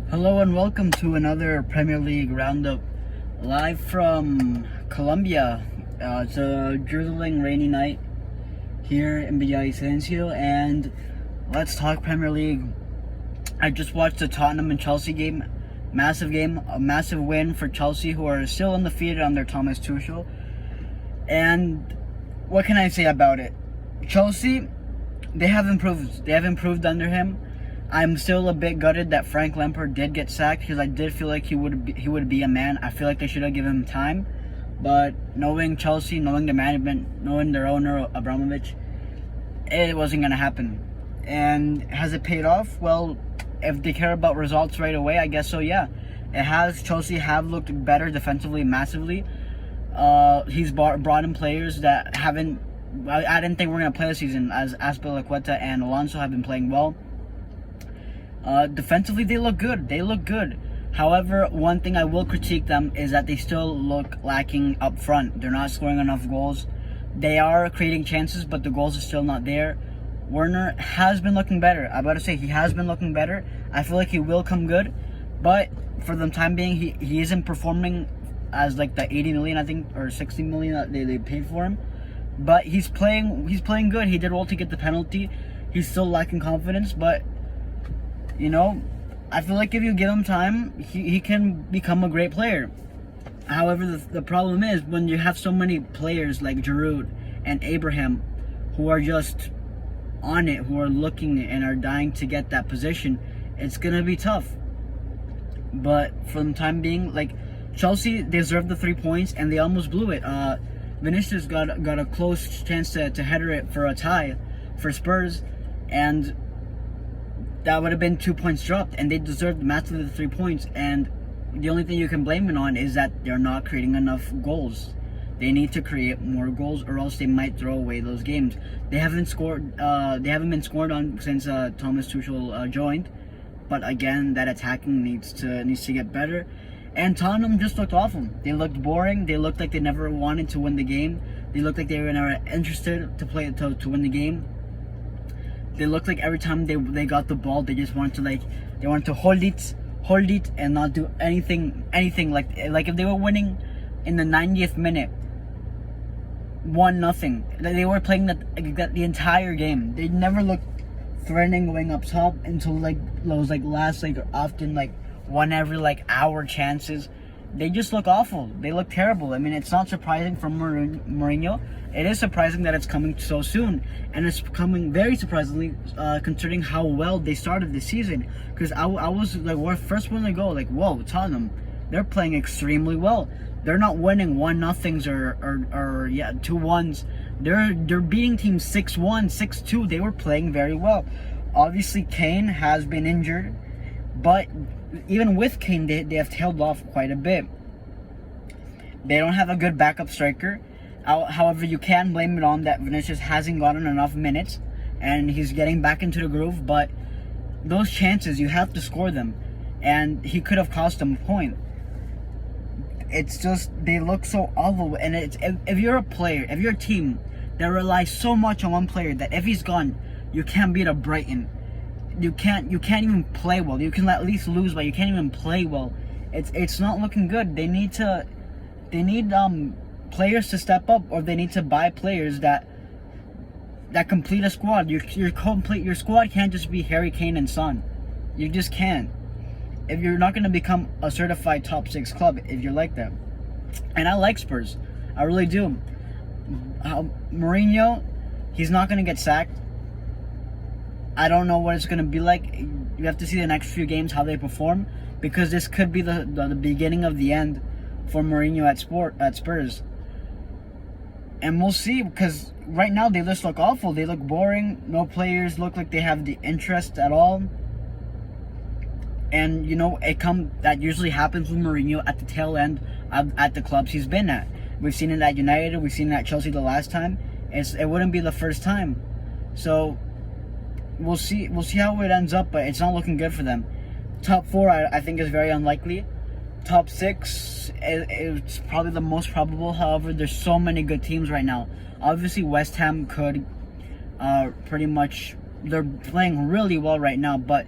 Hello and welcome to another Premier League roundup live from Colombia. It's a drizzling rainy night here in Villavicencio, and let's talk Premier League. I just watched the Tottenham and Chelsea game, a massive win for Chelsea, who are still undefeated under Thomas Tuchel. And what can I say about it? Chelsea, they have improved. They have improved under him. I'm still a bit gutted that Frank Lampard did get sacked, because I did feel like he would be a man. I feel like they should have given him time, but knowing Chelsea, knowing the management, knowing their owner Abramovich, it wasn't gonna happen. And has it paid off? Well, if they care about results right away, I guess so. Yeah, it has. Chelsea have looked better defensively, massively. He's brought in players that haven't. I didn't think we were gonna play this season, as Aspilicueta and Alonso have been playing well. Defensively, they look good. However, one thing I will critique them is that they still look lacking up front. They're not scoring enough goals. They are creating chances, but the goals are still not there. Werner has been looking better. I'm about to say he has been looking better. I feel like he will come good, but for the time being, he isn't performing as like the 80 million, I think, or 60 million that they paid for him. But he's playing good. He did well to get the penalty. He's still lacking confidence, but I feel like if you give him time, he can become a great player. However, the problem is when you have so many players like Giroud and Abraham who are just on it, who are looking and are dying to get that position, it's going to be tough. But for the time being, like, Chelsea deserved the 3 points and they almost blew it. Vinicius got a close chance to header it for a tie for Spurs, and that would have been 2 points dropped, and they deserved massively the 3 points. And the only thing you can blame it on is that they're not creating enough goals. They need to create more goals, or else they might throw away those games. They haven't scored. They haven't been scored on since Thomas Tuchel joined. But again, that attacking needs to get better. And Tottenham just looked awful. They looked boring. They looked like they never wanted to win the game. They looked like they were never interested to play to win the game. They looked like every time they got the ball, they just wanted to hold it and not do anything. Like if they were winning in the 90th minute, 1-0, they were playing that the entire game. They never looked threatening going up top until those last often one every hour chances. They just look awful. They look terrible. I mean, it's not surprising from Mourinho. It is surprising that it's coming so soon, and it's coming very surprisingly considering how well they started this season. Because I was first one to go whoa, Tottenham, they're playing extremely well. They're not winning 1-0s or 2-1s. They're beating teams 6-1, 6-2. They were playing very well. Obviously, Kane has been injured, but even with Kane, they have tailed off quite a bit. They don't have a good backup striker. However, you can blame it on that Vinicius hasn't gotten enough minutes, and he's getting back into the groove. But those chances, you have to score them, and he could have cost them a point. It's just, they look so awful. And if you're a player, if you're a team that relies so much on one player that if he's gone, you can't beat a Brighton. You can't even play well. You can at least lose, but you can't even play well. It's not looking good. They need players to step up, or they need to buy players that complete a squad. Your squad can't just be Harry Kane and Son. You just can't. If you're not going to become a certified top 6 club, if you're like that. And I like Spurs. I really do. Mourinho, he's not going to get sacked. I don't know what it's going to be like. You have to see the next few games how they perform, because this could be the beginning of the end for Mourinho at Spurs. And we'll see, because right now they just look awful. They look boring. No players look like they have the interest at all. And that usually happens with Mourinho at the tail end at the clubs he's been at. We've seen it at United. We've seen it at Chelsea the last time. It wouldn't be the first time. So we'll see how it ends up, but it's not looking good for them. Top 4, I think, is very unlikely. Top 6, it's probably the most probable. However, there's so many good teams right now. Obviously, West Ham could pretty much, they're playing really well right now, but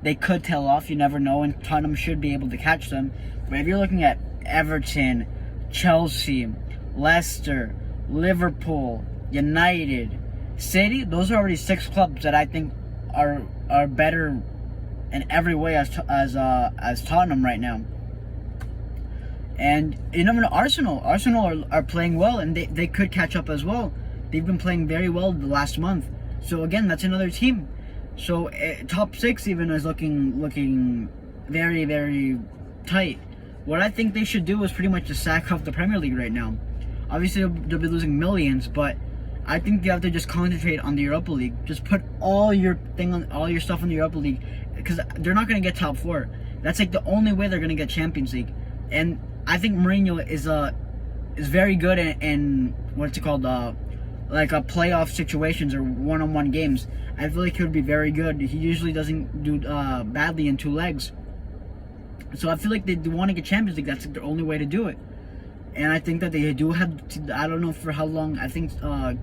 they could tail off. You never know, and Tottenham should be able to catch them. But if you're looking at Everton, Chelsea, Leicester, Liverpool, United, City, those are already 6 clubs that I think are better in every way as Tottenham right now. And you never know, Arsenal are playing well, and they could catch up as well. They've been playing very well the last month. So again, that's another team. So top 6 even is looking very, very tight. What I think they should do is pretty much just sack off the Premier League right now. Obviously, they'll be losing millions, but I think you have to just concentrate on the Europa League. Just put all your stuff in the Europa League, because they're not going to get top 4. That's like the only way they're going to get Champions League. And I think Mourinho is very good in what's it called, like a playoff situations or one-on-one games. I feel like he would be very good. He usually doesn't do badly in 2 legs. So I feel like they want to get Champions League. That's their only way to do it. And I think that they do have to, I don't know for how long. I think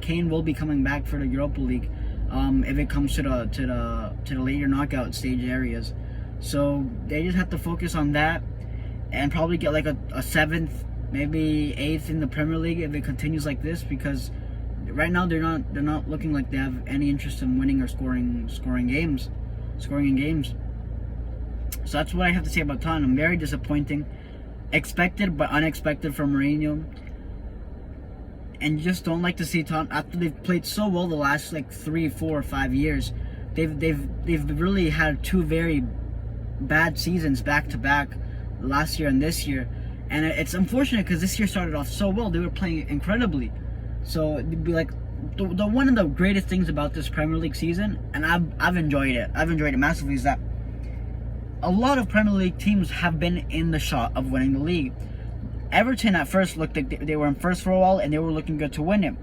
Kane will be coming back for the Europa League if it comes to the later knockout stage areas. So they just have to focus on that and probably get like a 7th, maybe 8th in the Premier League if it continues like this, because right now they're not looking like they have any interest in winning or scoring in games. So that's what I have to say about Tottenham. Very disappointing. Expected but unexpected from Mourinho. And you just don't like to see Tottenham after they've played so well the last like 3, 4, 5 years. They've really had 2 very bad seasons back to back, last year and this year. And it's unfortunate because this year started off so well. They were playing incredibly. So it'd be like the one of the greatest things about this Premier League season, and I've enjoyed it. I've enjoyed it massively, is that a lot of Premier League teams have been in the shot of winning the league. Everton at first looked like they were in first for a while, and they were looking good to win it.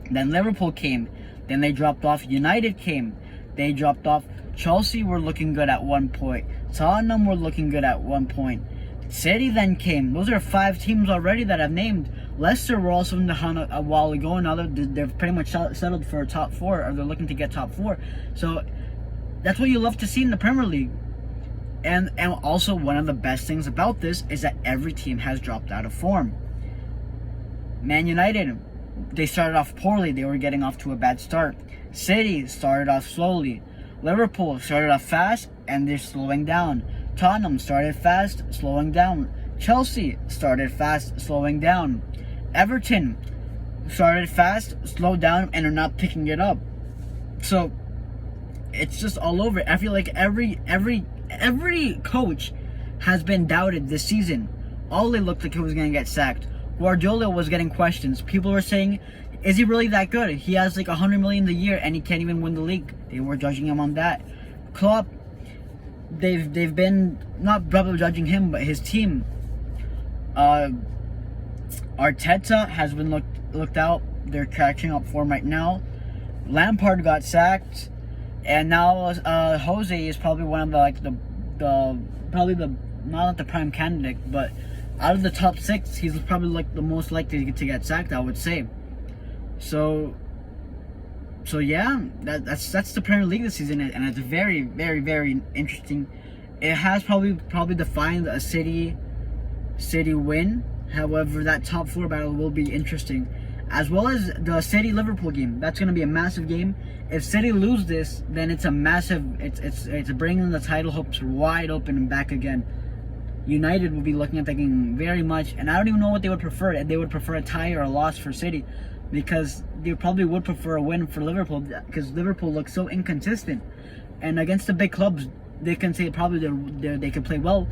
Then Liverpool came. Then they dropped off. United came. They dropped off. Chelsea were looking good at one point. Tottenham were looking good at one point. City then came. Those are 5 teams already that I've named. Leicester were also in the hunt a while ago. Now they're pretty much settled for a top 4, or they're looking to get top 4. So that's what you love to see in the Premier League. And also, one of the best things about this is that every team has dropped out of form. Man United, they started off poorly. They were getting off to a bad start. City started off slowly. Liverpool started off fast, and they're slowing down. Tottenham started fast, slowing down. Chelsea started fast, slowing down. Everton started fast, slowed down, and are not picking it up. So it's just all over. I feel like every coach has been doubted this season. Ole looked like he was going to get sacked. Guardiola was getting questions. People were saying, is he really that good? He has like 100 million a year and he can't even win the league. They were judging him on that. Klopp, they've been not probably judging him, but his team. Arteta has been looked out. They're catching up form right now. Lampard got sacked. And now Jose is probably one of the not the prime candidate, but out of the top 6, he's probably like the most likely to get sacked, I would say. So yeah, that's the Premier League this season, and it's very, very, very interesting. It has probably defined a City win. However, that top 4 battle will be interesting, as well as the City Liverpool game. That's going to be a massive game. If City lose this, then it's a massive. It's bringing the title hopes wide open and back again. United will be looking at that game very much, and I don't even know what they would prefer. They would prefer a tie or a loss for City, because they probably would prefer a win for Liverpool, because Liverpool looks so inconsistent. And against the big clubs, they can say probably they can play well,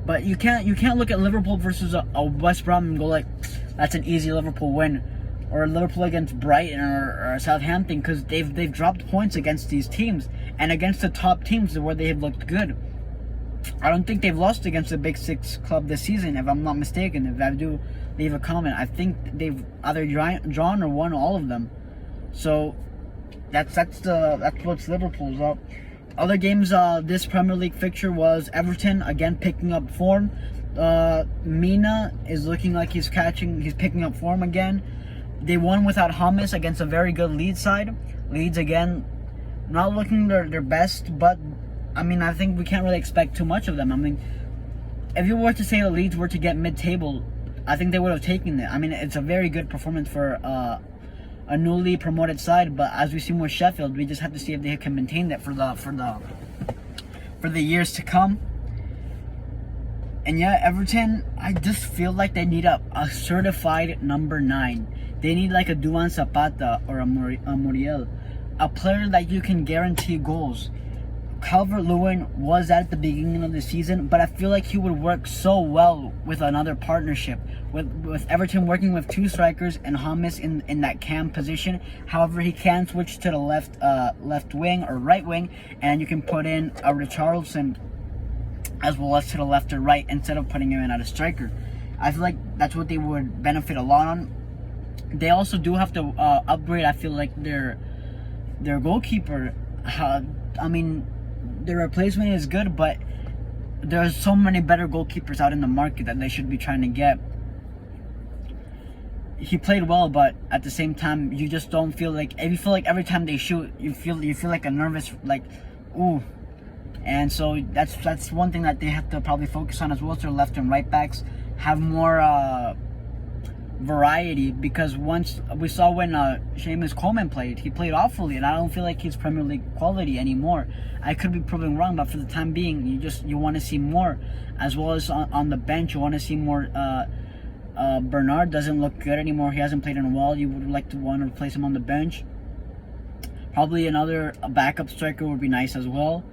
but you can't look at Liverpool versus a West Brom and go like, that's an easy Liverpool win. Or Liverpool against Brighton or Southampton, because they've dropped points against these teams, and against the top teams where they have looked good. I don't think they've lost against the Big 6 club this season, if I'm not mistaken. If I do, leave a comment. I think they've either drawn or won all of them. So that's what's Liverpool's up. Other games this Premier League fixture was Everton again picking up form. Mina is looking like he's picking up form again. They won without Hummus against a very good Leeds side. Leeds again, not looking their best, but I mean, I think we can't really expect too much of them. I mean, if you were to say the Leeds were to get mid-table, I think they would have taken it. I mean, it's a very good performance for a newly promoted side, but as we've seen with Sheffield, we just have to see if they can maintain that for the years to come. And yeah, Everton, I just feel like they need a certified number 9. They need like a Duan Zapata or a Muriel, a player that you can guarantee goals. Calvert-Lewin was at the beginning of the season, but I feel like he would work so well with another partnership. With Everton working with 2 strikers and Hamas in that cam position. However, he can switch to the left wing or right wing, and you can put in a Richarlison as well as to the left or right instead of putting him in at a striker. I feel like that's what they would benefit a lot on. They also do have to upgrade, I feel like, their goalkeeper. I mean, their replacement is good, but there's so many better goalkeepers out in the market that they should be trying to get. He played well, but at the same time, you just don't feel like, if you feel like every time they shoot, you feel like a nervous, like, ooh. And so that's one thing that they have to probably focus on, as well as their left and right backs have more variety, because once we saw when Seamus Coleman played, he played awfully, and I don't feel like he's Premier League quality anymore. I could be proving wrong, but for the time being, you want to see more, as well as on the bench, you want to see more. Bernard doesn't look good anymore. He hasn't played in a while. You would like to want to replace him on the bench. Probably another backup striker would be nice as well.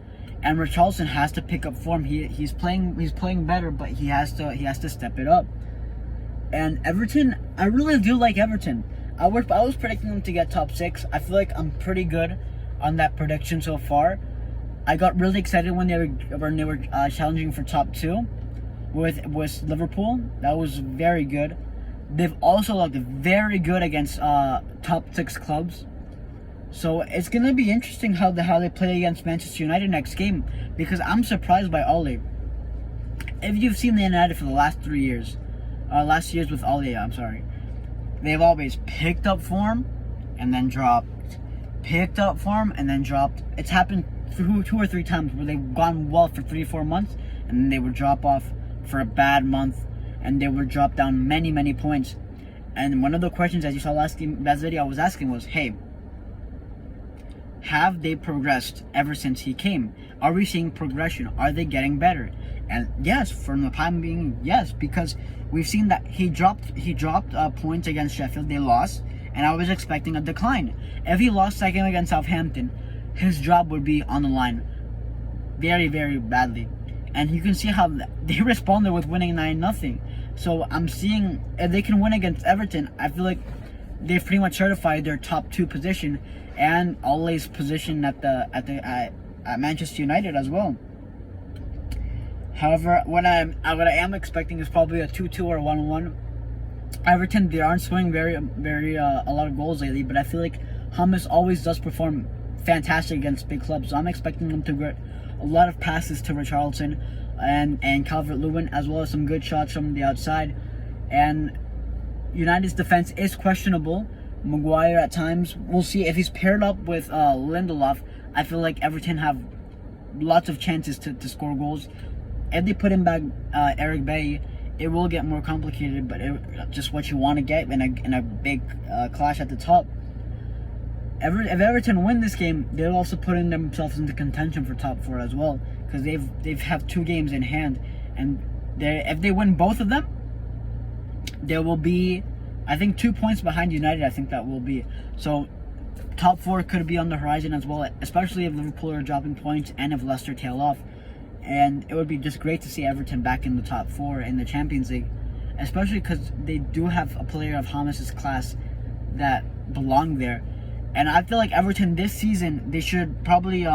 And Richarlison has to pick up form. He's playing better, but he has to step it up. And Everton, I really do like Everton. I was predicting them to get top 6. I feel like I'm pretty good on that prediction so far. I got really excited when they were challenging for top 2 with Liverpool. That was very good. They've also looked very good against top 6 clubs. So it's gonna be interesting how they play against Manchester United next game, because I'm surprised by Ole. If you've seen the United for the last 3 years, last years with Ole, I'm sorry, they've always picked up form and then dropped, picked up form and then dropped. It's happened 2 or 3 times where they've gone well for 3-4 months, and then they would drop off for a bad month, and they would drop down many points. And one of the questions, as you saw last video I was asking, was, hey, have they progressed ever since he came? Are we seeing progression? Are they getting better? And yes, from the time being, yes, because we've seen that he dropped points against Sheffield. They lost, and I was expecting a decline. If he lost second against Southampton, his job would be on the line very badly. And you can see how they responded with winning 9-0. So I'm seeing, if they can win against Everton, I feel like they've pretty much certified their top 2 position, and Ole's position at Manchester United as well. However, what I am expecting is probably a 2-2 or 1-1. Everton, they aren't scoring a lot of goals lately, but I feel like Hamas always does perform fantastic against big clubs. So I'm expecting them to get a lot of passes to Richarlison and Calvert-Lewin, as well as some good shots from the outside. And United's defense is questionable. Maguire at times. We'll see if he's paired up with Lindelof. I feel like Everton have lots of chances to score goals. If they put him back Eric Bailly, it will get more complicated, but just what you want to get in a big clash at the top. If Everton win this game, they'll also put in themselves into contention for top 4 as well, because they've have 2 games in hand, and if they win both of them, there will be, I think, 2 points behind United. I think that will be so. Top 4 could be on the horizon as well, especially if Liverpool are dropping points and if Leicester tail off. And it would be just great to see Everton back in the top 4 in the Champions League, especially because they do have a player of Hamas's class that belong there. And I feel like Everton this season, they should probably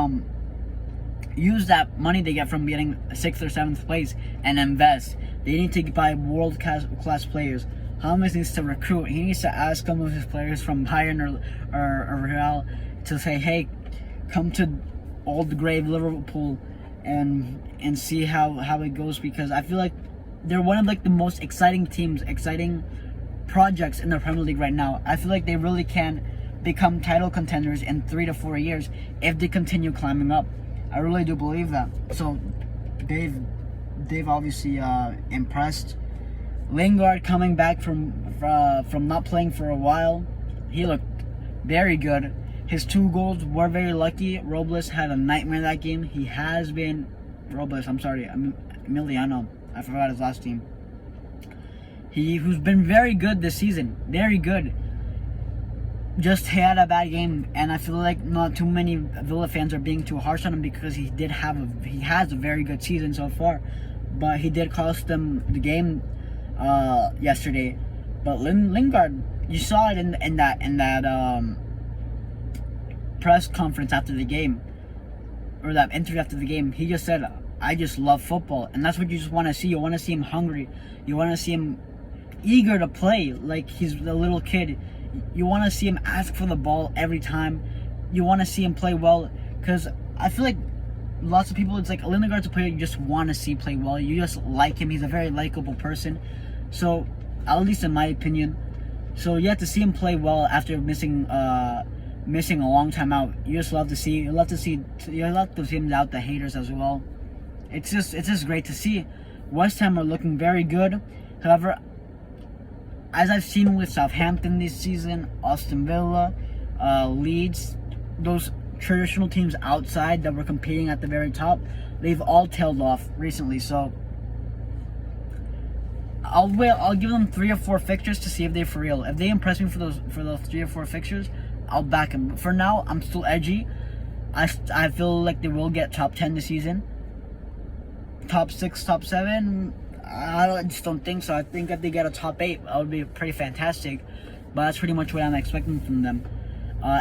use that money they get from getting 6th or 7th place and invest. They need to buy world-class players. Hamas needs to recruit. He needs to ask some of his players from Bayern or Real to say, hey, come to old grave Liverpool and see how it goes, because I feel like they're one of like the most exciting teams, exciting projects in the Premier League right now. I feel like they really can become title contenders in 3 to 4 years if they continue climbing up. I really do believe that. So they've obviously impressed. Lingard coming back from not playing for a while, he looked very good. His 2 goals were very lucky. Robles had a nightmare that game. He has been Emiliano. I forgot his last name. Who's been very good this season, very good. Just had a bad game, and I feel like not too many Villa fans are being too harsh on him because he has a very good season so far, but he did cost them the game yesterday. But Lingard, you saw it in that press conference after the game, or that interview after the game. He just said, "I just love football," and that's what you just want to see. You want to see him hungry. You want to see him eager to play, like he's a little kid. You want to see him ask for the ball every time. You want to see him play well, because I feel like lots of people, it's like Lindegaard's a player you just want to see play well. You just like him. He's a very likable person. So, at least in my opinion. So you have to see him play well after missing a long time out. You just love to see. You love to see him out the haters as well. It's just great to see. West Ham are looking very good. However, as I've seen with Southampton this season, Aston Villa, Leeds, those traditional teams outside that were competing at the very top, they've all tailed off recently. So I'll give them 3 or 4 fixtures to see if they're for real. If they impress me for those 3 or 4 fixtures, I'll back them. But for now, I'm still edgy. I feel like they will get top 10 this season. Top 6, top 7. I just don't think so. I think if they get a top 8, that would be pretty fantastic. But that's pretty much what I'm expecting from them.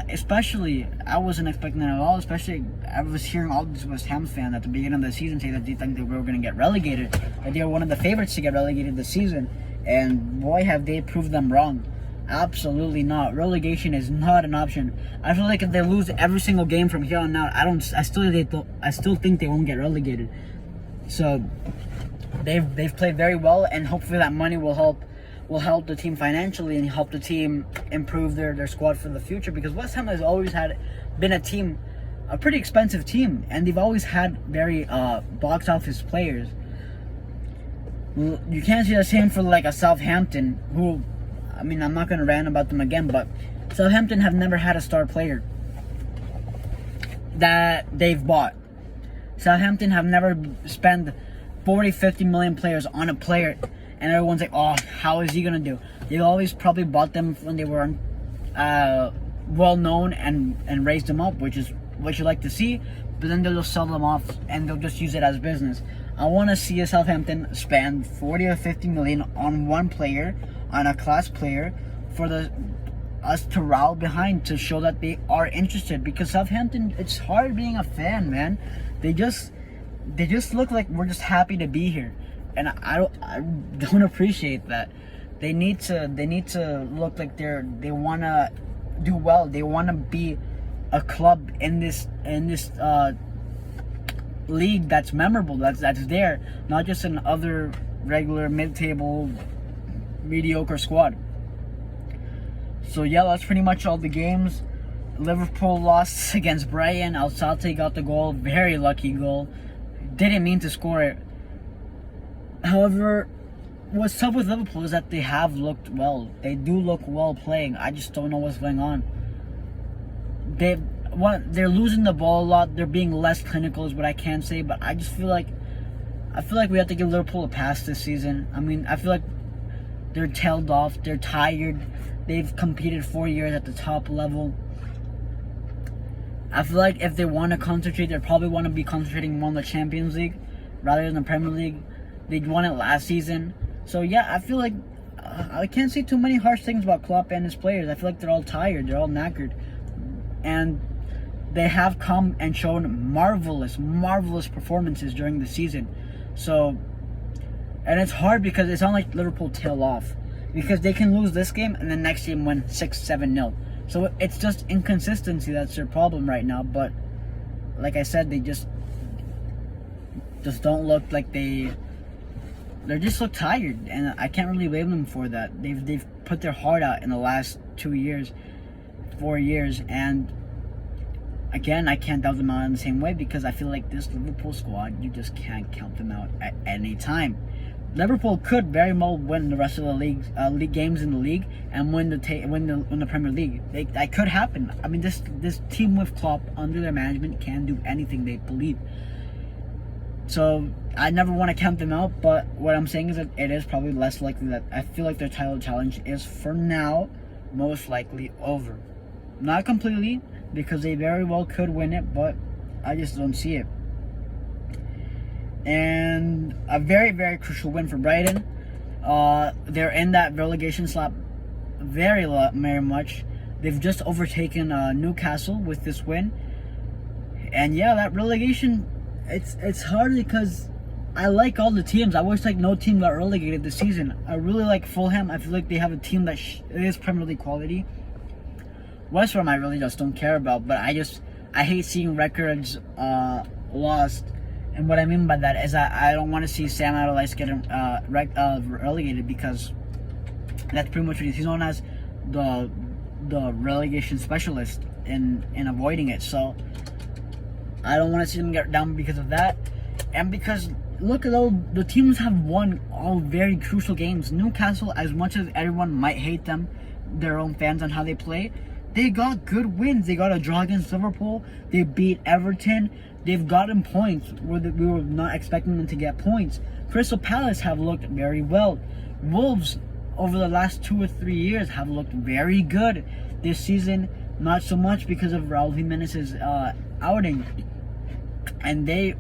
Especially, I wasn't expecting that at all. Especially, I was hearing all these West Ham fans at the beginning of the season say that they think they were going to get relegated. That they were one of the favorites to get relegated this season. And boy, have they proved them wrong. Absolutely not. Relegation is not an option. I feel like if they lose every single game from here on out, I still think they won't get relegated. So they've played very well, and hopefully that money will help the team financially and help the team improve their squad for the future, because West Ham has always been a pretty expensive team, and they've always had very box office players. You can't see the same for like a Southampton, who, I mean, I'm not going to rant about them again, but Southampton have never had a star player that they've bought. Southampton have never spent 40-50 million players on a player, and everyone's like, oh, how is he going to do? They've always probably bought them when they were well known and raised them up, which is what you like to see, but then they'll just sell them off and they'll just use it as business. I want to see a Southampton spend 40 or 50 million on one player, on a class player, for us to rally behind, to show that they are interested, because Southampton, it's hard being a fan, man. They just look like we're just happy to be here, and I don't appreciate that. They need to look like they want to do well. They want to be a club in this league that's memorable, that's there, not just an other regular mid-table mediocre squad. So yeah, that's pretty much all the games. Liverpool lost against Brighton. Al Salte got the goal, very lucky goal. Didn't mean to score it. However, what's up with Liverpool is that they have looked well. They do look well playing. I just don't know what's going on. They're losing the ball a lot. They're being less clinical is what I can say, but I just feel like we have to give Liverpool a pass this season. I mean, I feel like they're tailed off. They're tired. They've competed 4 years at the top level. I feel like if they want to concentrate, they probably want to be concentrating more on the Champions League rather than the Premier League. They won it last season. So yeah, I feel like I can't say too many harsh things about Klopp and his players. I feel like they're all tired. They're all knackered. And they have come and shown marvelous performances during the season. So, and it's hard because it's not like Liverpool tail off, because they can lose this game and the next game win 6-7-0. So it's just inconsistency that's their problem right now. But like I said, they just don't look like they just look tired, and I can't really blame them for that. They've put their heart out in the last 4 years, and again, I can't doubt them out in the same way because I feel like this Liverpool squad, you just can't count them out at any time. Liverpool could very well win the rest of the league games in the league and win the Premier League. That could happen. I mean, this team with Klopp under their management can do anything they believe. So I never want to count them out, but what I'm saying is that it is probably less likely that I feel like their title challenge is for now most likely over. Not completely, because they very well could win it, but I just don't see it. And a very, very crucial win for Brighton. They're in that relegation slot very much. They've just overtaken Newcastle with this win. And yeah, that relegation, it's hard because I like all the teams. I wish like no team got relegated this season. I really like Fulham. I feel like they have a team that is Premier League quality. West Ham I really just don't care about, but I hate seeing records lost. And what I mean by that is I don't want to see Sam Allardyce get relegated, because that's pretty much what he's known as, the relegation specialist in avoiding it. So I don't want to see them get down because of that, and because look at all the teams have won all very crucial games. Newcastle, as much as everyone might hate them, their own fans on how they play, they got good wins. They got a draw against Liverpool. They beat Everton. They've gotten points where we were not expecting them to get points. Crystal Palace have looked very well. Wolves, over the last 2 or 3 years, have looked very good. This season, not so much because of Raul Jimenez's outing. And they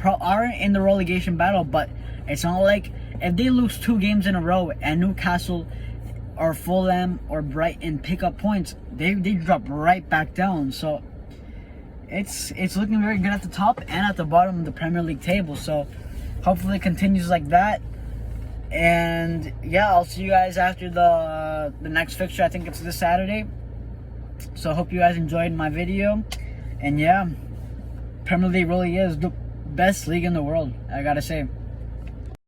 are in the relegation battle, but it's not like if they lose 2 games in a row and Newcastle or Fulham or Brighton pick up points, they drop right back down. So it's looking very good at the top and at the bottom of the Premier League table. So hopefully it continues like that. And yeah, I'll see you guys after the next fixture. I think it's this Saturday. So I hope you guys enjoyed my video. And yeah, Premier League really is the best league in the world, I gotta say.